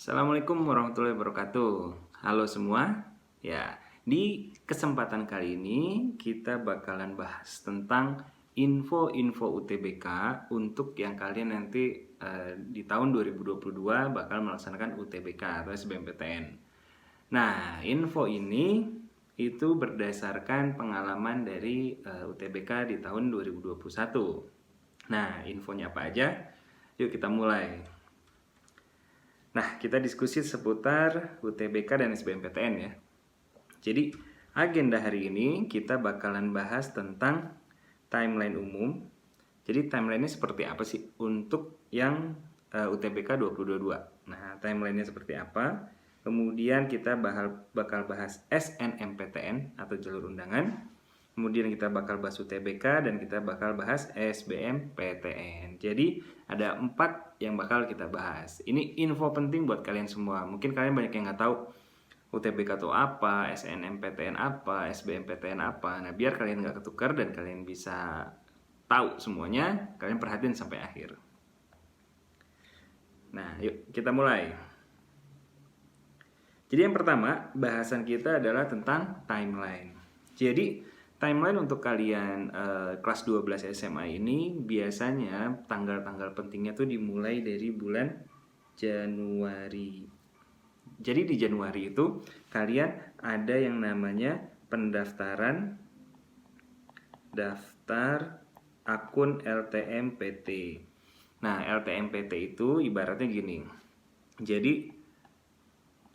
Assalamualaikum warahmatullahi wabarakatuh. Halo semua. Ya, di kesempatan kali ini kita bakalan bahas tentang info-info UTBK untuk yang kalian nanti di tahun 2022 bakal melaksanakan UTBK atau SBMPTN. Nah, info ini itu berdasarkan pengalaman dari UTBK di tahun 2021. Nah, infonya apa aja? Yuk kita mulai. Nah, kita diskusi seputar UTBK dan SBMPTN ya. Jadi, agenda hari ini kita bakalan bahas tentang timeline umum. Jadi, timeline-nya seperti apa sih untuk yang UTBK 2022? Nah, timeline-nya seperti apa? Kemudian kita bakal bahas SNMPTN atau jalur undangan. Kemudian kita bakal bahas UTBK dan kita bakal bahas SBMPTN. Jadi ada 4 yang bakal kita bahas. Ini info penting buat kalian semua. Mungkin kalian banyak yang nggak tahu UTBK itu apa, SNMPTN apa, SBMPTN apa. Nah, biar kalian nggak ketukar dan kalian bisa tahu semuanya, kalian perhatiin sampai akhir. Nah, yuk kita mulai. Jadi yang pertama, bahasan kita adalah tentang timeline. Jadi timeline untuk kalian kelas 12 SMA ini biasanya tanggal-tanggal pentingnya tuh dimulai dari bulan Januari. Jadi di Januari itu kalian ada yang namanya pendaftaran daftar akun LTMPT. Nah, LTMPT itu ibaratnya gini. Jadi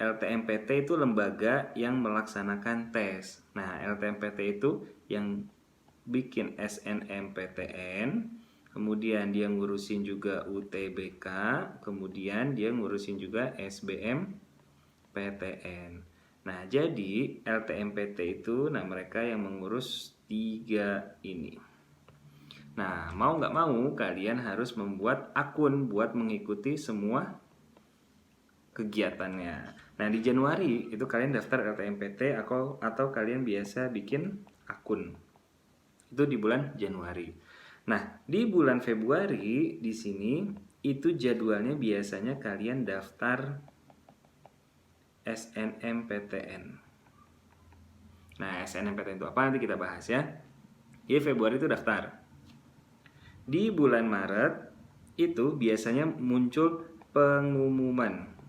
LTMPT itu lembaga yang melaksanakan tes. Nah, LTMPT itu yang bikin SNMPTN, kemudian dia ngurusin juga UTBK, kemudian dia ngurusin juga SBMPTN. Nah, jadi LTMPT itu, nah mereka yang mengurus 3 ini. Nah, mau nggak mau kalian harus membuat akun buat mengikuti semua kegiatannya. Nah, di Januari itu kalian daftar LTMPT atau kalian biasa bikin akun. Itu di bulan Januari. Nah, di bulan Februari di sini itu jadwalnya biasanya kalian daftar SNMPTN. Nah, SNMPTN itu apa nanti kita bahas ya. Di Februari itu daftar. Di bulan Maret itu biasanya muncul pengumuman.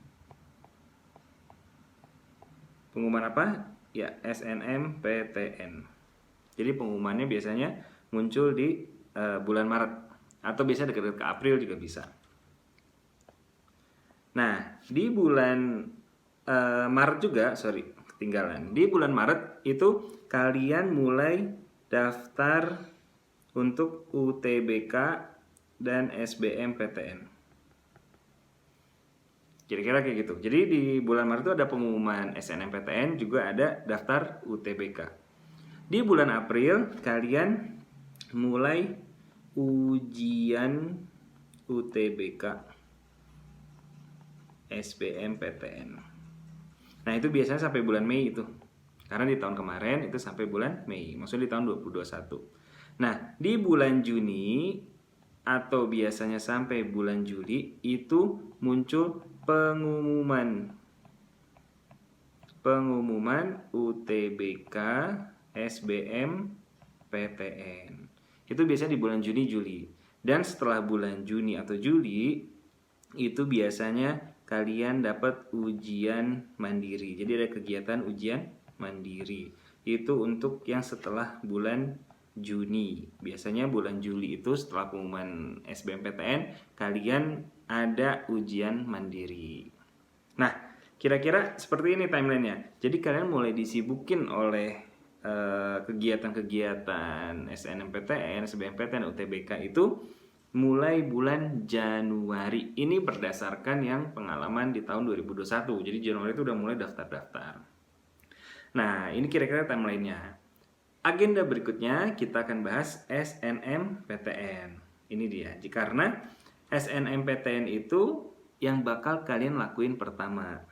Pengumuman apa? Ya, SNMPTN. Jadi pengumumannya biasanya muncul di bulan Maret atau biasa dekat-dekat ke April juga bisa. Nah, di bulan Maret juga, ketinggalan. Di bulan Maret itu kalian mulai daftar untuk UTBK dan SBMPTN. Kira-kira kayak gitu. Jadi di bulan Maret itu ada pengumuman SNMPTN, juga ada daftar UTBK. Di bulan April kalian mulai ujian UTBK SBMPTN. Nah, itu biasanya sampai bulan Mei itu. Karena di tahun kemarin itu sampai bulan Mei, maksudnya di tahun 2021. Nah, di bulan Juni atau biasanya sampai bulan Juli itu muncul pengumuman UTBK SBMPTN. Itu biasanya di bulan Juni Juli. Dan setelah bulan Juni atau Juli itu biasanya kalian dapat ujian mandiri. Jadi ada kegiatan ujian mandiri. Itu untuk yang setelah bulan Juni. Biasanya bulan Juli itu setelah pengumuman SBMPTN kalian ada ujian mandiri. Nah, kira-kira seperti ini timelinenya. Jadi kalian mulai disibukin oleh kegiatan-kegiatan SNMPTN, SBMPTN, UTBK itu mulai bulan Januari. Ini berdasarkan yang pengalaman di tahun 2021. Jadi Januari itu udah mulai daftar-daftar. Nah, ini kira-kira timelinenya. Agenda berikutnya kita akan bahas SNMPTN. Ini dia. Karena SNMPTN itu yang bakal kalian lakuin pertama.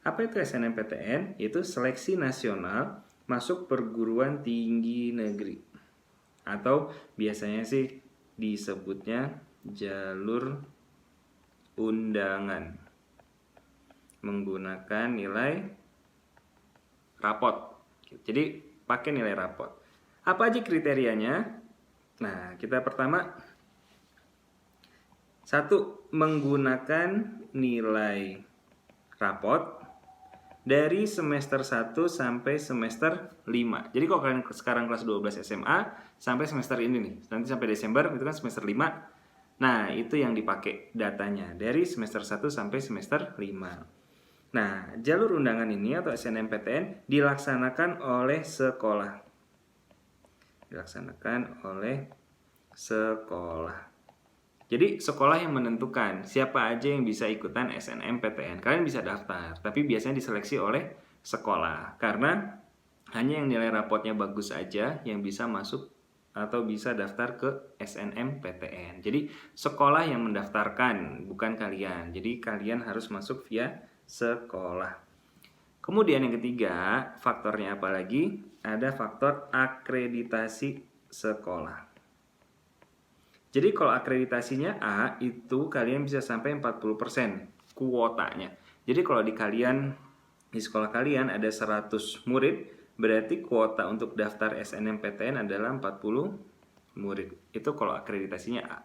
Apa itu SNMPTN? Itu seleksi nasional masuk perguruan tinggi negeri. Atau biasanya sih disebutnya jalur undangan. menggunakan nilai rapot. Jadi pakai nilai rapot. Apa aja kriterianya? Nah, kita pertama satu, menggunakan nilai rapot dari semester 1 sampai semester 5. Jadi kalau kalian sekarang kelas 12 SMA sampai semester ini nih, nanti sampai Desember itu kan semester 5. Nah, itu yang dipakai datanya dari semester 1 sampai semester 5. Nah, jalur undangan ini atau SNMPTN dilaksanakan oleh sekolah. Dilaksanakan oleh sekolah. Jadi sekolah yang menentukan siapa aja yang bisa ikutan SNMPTN. Kalian bisa daftar, tapi biasanya diseleksi oleh sekolah. Karena hanya yang nilai rapotnya bagus aja yang bisa masuk atau bisa daftar ke SNMPTN. Jadi sekolah yang mendaftarkan, bukan kalian. Jadi kalian harus masuk via sekolah. Kemudian yang ketiga, faktornya apa lagi? Ada faktor akreditasi sekolah. Jadi kalau akreditasinya A, itu kalian bisa sampai 40% kuotanya. Jadi kalau di sekolah kalian ada 100 murid, berarti kuota untuk daftar SNMPTN adalah 40 murid. Itu kalau akreditasinya A.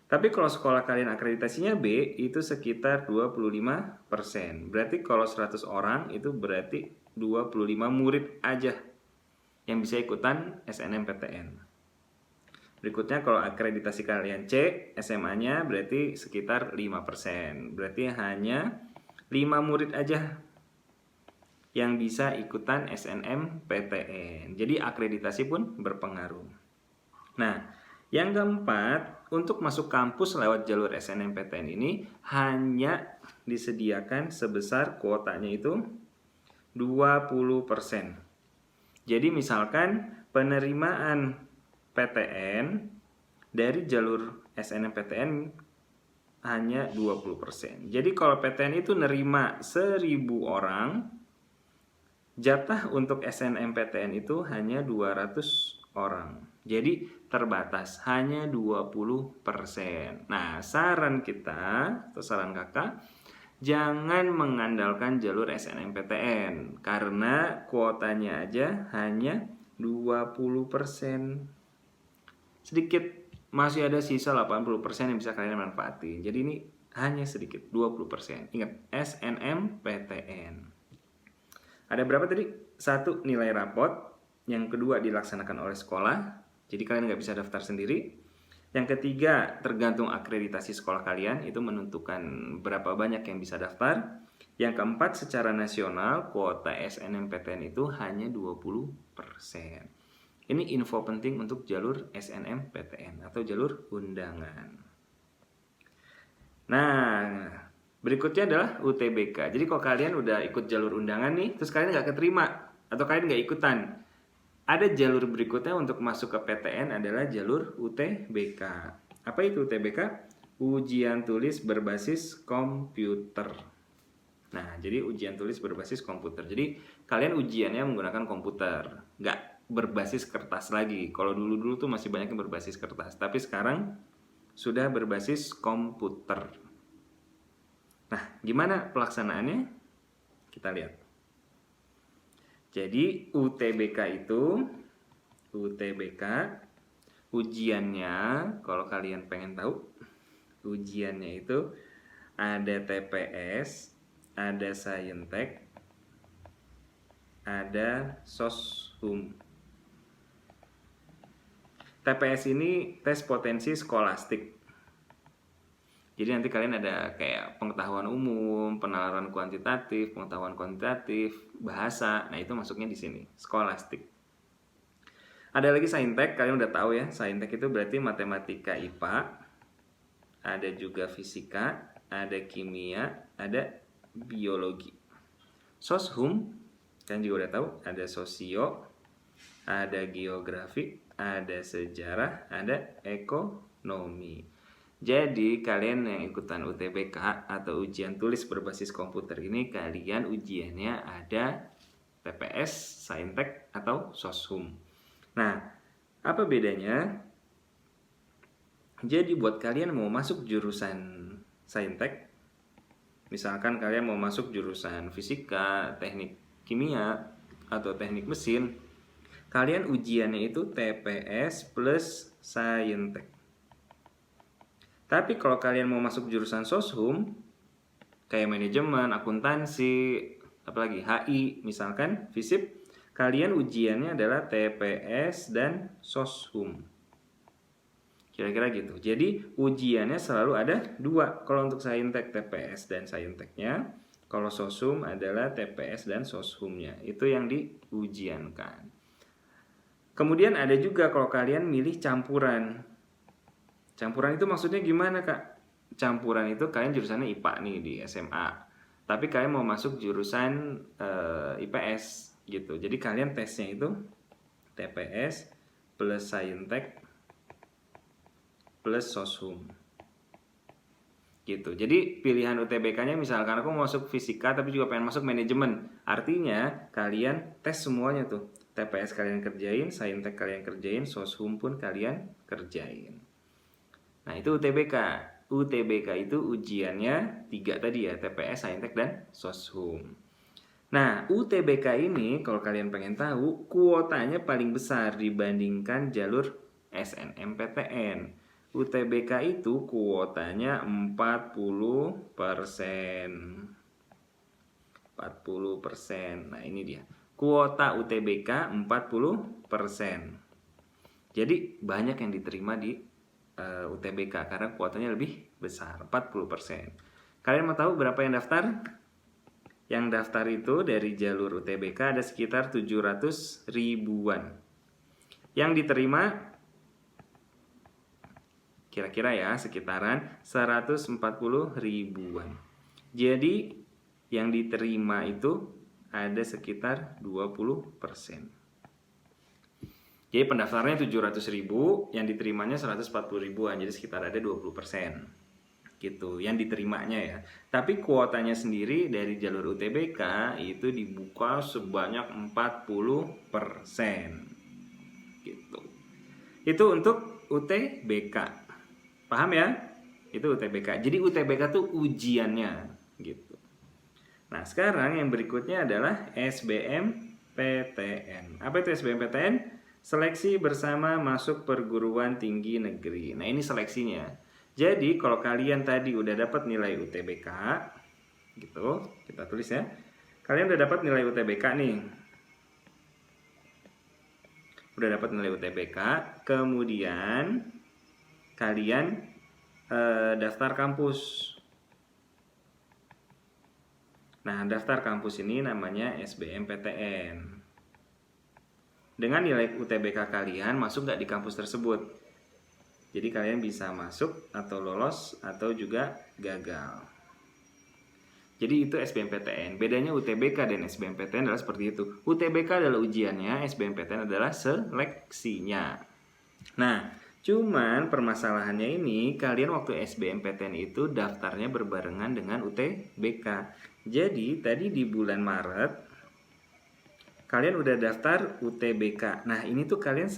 Tapi kalau sekolah kalian akreditasinya B, itu sekitar 25%. Berarti kalau 100 orang, itu berarti 25 murid aja yang bisa ikutan SNMPTN. Berikutnya kalau akreditasi kalian C, SMA-nya berarti sekitar 5%. Berarti hanya 5 murid aja yang bisa ikutan SNMPTN. Jadi akreditasi pun berpengaruh. Nah, yang keempat, untuk masuk kampus lewat jalur SNMPTN ini hanya disediakan sebesar kuotanya itu 20%. Jadi misalkan penerimaan PTN dari jalur SNMPTN hanya 20%. Jadi kalau PTN itu nerima 1.000 orang, jatah untuk SNMPTN itu hanya 200 orang. Jadi terbatas, hanya 20%. Nah, saran kita atau saran kakak, jangan mengandalkan jalur SNMPTN karena kuotanya aja hanya 20%. Sedikit, masih ada sisa 80% yang bisa kalian manfaati. Jadi ini hanya sedikit, 20%. Ingat, SNMPTN. Ada berapa tadi? Satu, nilai rapot. Yang kedua, dilaksanakan oleh sekolah. Jadi kalian nggak bisa daftar sendiri. Yang ketiga, tergantung akreditasi sekolah kalian. Itu menentukan berapa banyak yang bisa daftar. Yang keempat, secara nasional, kuota SNMPTN itu hanya 20%. Ini info penting untuk jalur SNMPTN atau jalur undangan. Nah, berikutnya adalah UTBK. Jadi kalau kalian udah ikut jalur undangan nih, terus kalian nggak keterima atau kalian nggak ikutan, ada jalur berikutnya untuk masuk ke PTN adalah jalur UTBK. Apa itu UTBK? Ujian tulis berbasis komputer. Nah, jadi ujian tulis berbasis komputer. Jadi kalian ujiannya menggunakan komputer, nggak berbasis kertas lagi. Kalau dulu-dulu tuh masih banyak yang berbasis kertas, tapi sekarang sudah berbasis komputer. Nah, gimana pelaksanaannya? Kita lihat. Jadi UTBK ujiannya, kalau kalian pengen tahu, ujiannya itu ada TPS, ada Saintek, ada Soshum. TPS ini tes potensi skolastik. Jadi nanti kalian ada kayak pengetahuan umum, penalaran kuantitatif, pengetahuan kuantitatif, bahasa. Nah, itu masuknya di sini, skolastik. Ada lagi Saintek, kalian udah tahu ya. Saintek itu berarti matematika IPA. Ada juga fisika, ada kimia, ada biologi. Soshum, kalian juga udah tahu, ada sosio, ada geografi, ada sejarah, ada ekonomi. Jadi kalian yang ikutan UTBK atau ujian tulis berbasis komputer ini, kalian ujiannya ada TPS, Saintek, atau Soshum. Nah, apa bedanya? Jadi buat kalian mau masuk jurusan Saintek, Misalkan kalian mau masuk jurusan fisika, teknik kimia, atau teknik mesin, kalian ujiannya itu TPS plus Saintek. Tapi kalau kalian mau masuk jurusan soshum, kayak manajemen, akuntansi, apalagi HI, misalkan FISIP, kalian ujiannya adalah TPS dan soshum. Kira-kira gitu. Jadi ujiannya selalu ada dua. Kalau untuk Saintek TPS dan Sainteknya, kalau soshum adalah TPS dan soshumnya. Itu yang diujiankan. Kemudian ada juga kalau kalian milih campuran. Campuran itu maksudnya gimana, Kak? Campuran itu kalian jurusannya IPA nih di SMA. Tapi kalian mau masuk jurusan IPS gitu. Jadi kalian tesnya itu TPS plus Saintek plus soshum. Gitu. Jadi pilihan UTBK-nya misalkan aku mau masuk fisika tapi juga pengen masuk manajemen. Artinya kalian tes semuanya tuh. TPS kalian kerjain, Saintek kalian kerjain, soshum pun kalian kerjain. Nah, itu UTBK. UTBK itu ujiannya 3 tadi ya, TPS, Saintek, dan soshum. Nah, UTBK ini kalau kalian pengen tahu, kuotanya paling besar dibandingkan jalur SNMPTN. UTBK itu kuotanya 40%. 40%. Nah, ini dia. Kuota UTBK 40%. Jadi banyak yang diterima di UTBK karena kuotanya lebih besar, 40%. Kalian mau tahu berapa yang daftar? Yang daftar itu dari jalur UTBK ada sekitar 700 ribuan. Yang diterima kira-kira ya sekitaran 140 ribuan. Jadi yang diterima itu ada sekitar 20%. Jadi pendaftarnya 700 ribu, yang diterimanya 140 ribuan, jadi sekitar ada 20%. Gitu, yang diterimanya ya. Tapi kuotanya sendiri dari jalur UTBK itu dibuka sebanyak 40%. Gitu. Itu untuk UTBK. Paham ya? Itu UTBK. Jadi UTBK tuh ujiannya gitu. Nah, sekarang yang berikutnya adalah SBMPTN. Apa itu SBMPTN? Seleksi bersama masuk perguruan tinggi negeri. Nah, ini seleksinya. Jadi, kalau kalian tadi udah dapat nilai UTBK, gitu, kita tulis ya. Kalian udah dapat nilai UTBK nih. Udah dapat nilai UTBK, kemudian kalian daftar kampus. Nah, daftar kampus ini namanya SBMPTN. Dengan nilai UTBK kalian masuk nggak di kampus tersebut. Jadi kalian bisa masuk atau lolos atau juga gagal. Jadi itu SBMPTN. Bedanya UTBK dan SBMPTN adalah seperti itu. UTBK adalah ujiannya, SBMPTN adalah seleksinya. Nah, cuman permasalahannya ini kalian waktu SBMPTN itu daftarnya berbarengan dengan UTBK. Jadi tadi di bulan Maret kalian udah daftar UTBK. Nah, ini tuh kalian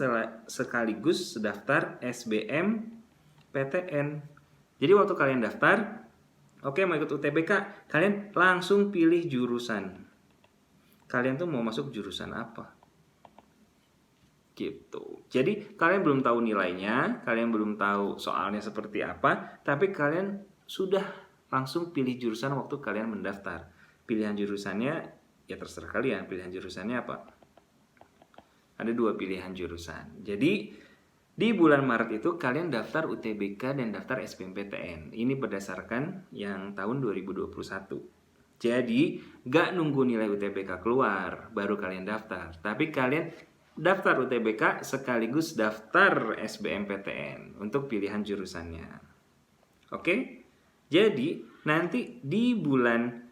sekaligus daftar SBMPTN. Jadi waktu kalian daftar, oke mau ikut UTBK, kalian langsung pilih jurusan. Kalian tuh mau masuk jurusan apa? Gitu. Jadi kalian belum tahu nilainya, kalian belum tahu soalnya seperti apa, tapi kalian sudah langsung pilih jurusan waktu kalian mendaftar. Pilihan jurusannya ya terserah kalian, pilihan jurusannya apa. Ada 2 pilihan jurusan. Jadi di bulan Maret itu kalian daftar UTBK dan daftar SBMPTN. Ini berdasarkan yang tahun 2021. Jadi gak nunggu nilai UTBK keluar baru kalian daftar, tapi kalian daftar UTBK sekaligus daftar SBMPTN untuk pilihan jurusannya. Oke? Jadi nanti di bulan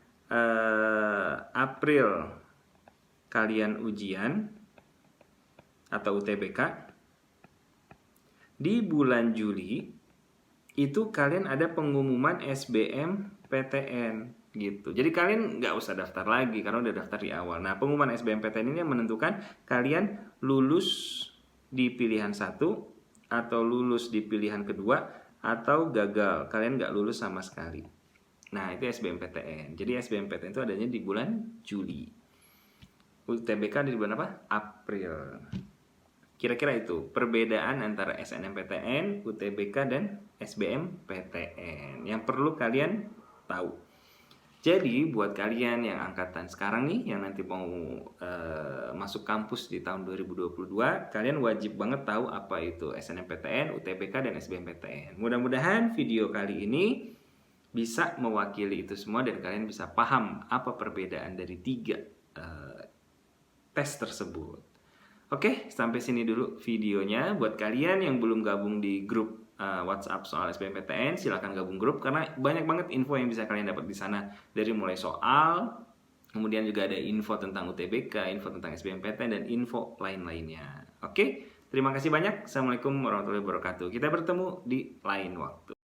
April kalian ujian atau UTBK. Di bulan Juli itu kalian ada pengumuman SBMPTN gitu. Jadi kalian nggak usah daftar lagi karena udah daftar di awal. Nah, pengumuman SBMPTN ini yang menentukan kalian lulus di pilihan 1 atau lulus di pilihan kedua atau gagal, kalian nggak lulus sama sekali. Nah, itu SBMPTN. Jadi SBMPTN itu adanya di bulan Juli. UTBK di bulan apa? April. Kira-kira itu perbedaan antara SNMPTN, UTBK, dan SBMPTN yang perlu kalian tahu. Jadi buat kalian yang angkatan sekarang nih, yang nanti mau masuk kampus di tahun 2022, kalian wajib banget tahu apa itu SNMPTN, UTBK, dan SBMPTN. Mudah-mudahan video kali ini bisa mewakili itu semua dan kalian bisa paham apa perbedaan dari 3 tes tersebut. Oke, sampai sini dulu videonya. Buat kalian yang belum gabung di grup WhatsApp soal SBMPTN, silakan gabung grup karena banyak banget info yang bisa kalian dapat di sana. Dari mulai soal, kemudian juga ada info tentang UTBK, info tentang SBMPTN, dan info lain-lainnya. Oke, terima kasih banyak. Assalamualaikum warahmatullahi wabarakatuh. Kita bertemu di lain waktu.